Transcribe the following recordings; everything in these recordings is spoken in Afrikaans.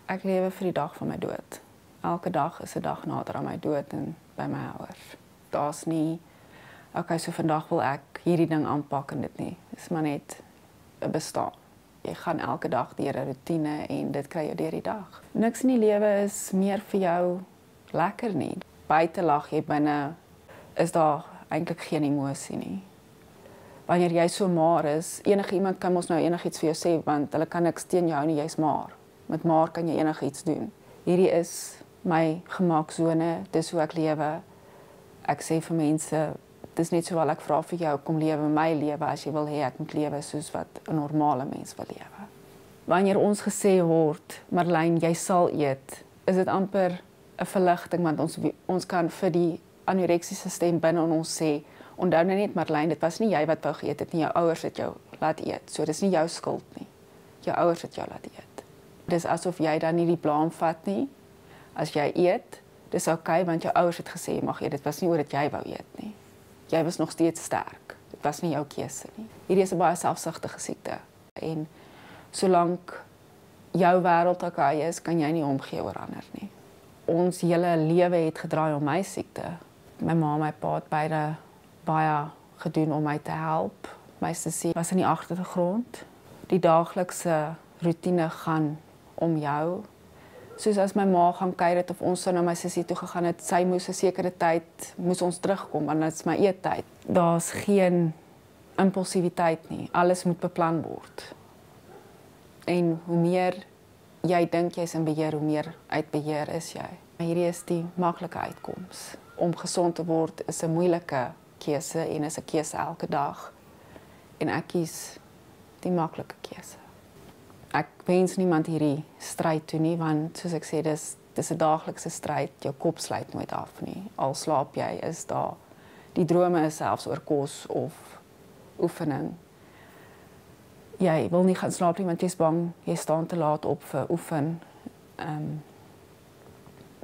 Ek lewe vir die dag van my dood. Elke dag is 'n dag nader aan my dood en by my ouers. Daar's nie, okay, so vandag wil ek hierdie ding aanpak en dit nie. Dit is maar net 'n bestaan. Jy gaan elke dag deur 'n rotine en dit kry jou deur die dag. Niks in die lewe is meer vir jou lekker nie. Buite lag jy, binne is daar eintlik geen emosie nie. Wanneer jy so maar is, enige iemand kan mos nou enigiets vir jou sê, want hulle kan niks teen jou nie, jy's maar. Met maar kan jy enigiets doen. Hierdie is my gemaaksone, dis hoe ek lewe. Ek sê vir mense, dis net so wel ek vra vir jou, kom lewe my lewe as jy wil hê ek moet lewe soos wat 'n normale mens wil lewe. Wanneer ons gesê word, Marlyn, jy sal eet, is dit amper 'n verligting, want ons kan vir die anoreksiese stem binne in ons sê, onthou nou net Marlyn, dit was nie jy wat wou geëet het nie, jou ouers het jou laat eet. So dis nie jou skuld nie. Jou ouers het jou laat eet. Dis asof jy dan nie die blaam vat nie. As jy eet, dis okay, want jou ouers het gesê jy mag eet. Dit was nie oor dat jy wou eet nie. Jy was nog steeds sterk. Dit was nie jou keuse nie. Hierdie is 'n baie selfsugtige siekte. En solank jou wêreld okay is, kan jy nie omgee oor ander nie. Ons hele lewe het gedraai om my siekte. My ma en my pa het beide baie gedoen om my te help. My sussie was in die agtergrond. Die daaglikse rotine gaan om jou. Soos as my ma gaan kuier het of ons sou na my sussie toe gegaan het, sy moes 'n sekere tyd moes ons terugkom want dit is my eettyd. Daar's geen impulsiwiteit nie. Alles moet beplan word. En hoe meer jy dink jy's in beheer, hoe meer uit beheer is jy. Hierdie is die maklike uitkoms. Om gesond te word is 'n moeilike keuse en is 'n keuse elke dag. En ek kies die maklike keuse. Ek wens niemand hierdie stryd toe nie, want soos ek sê, dis 'n daaglikse stryd. Jou kop sluit nooit af nie. Al slaap jy, is daar. Die drome is selfs oor kos of oefening. Jy wil nie gaan slaap nie, want jy's bang, jy staan te laat op vir oefen.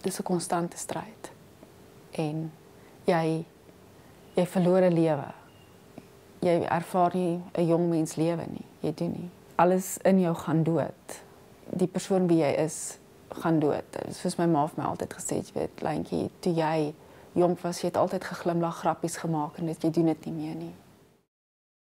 Dis 'n konstante stryd. En jy verloor 'n lewe. Jy ervaar nie 'n jong mens lewe nie. Jy doen nie. Alles in jou gaan dood. Die persoon wie jy is, gaan dood. Soos my ma vir my altyd gesê het, jy weet, Lyntjie, toe jy jonk was, jy het altyd geglimlag, grappies gemaak en jy doen dit nie meer nie.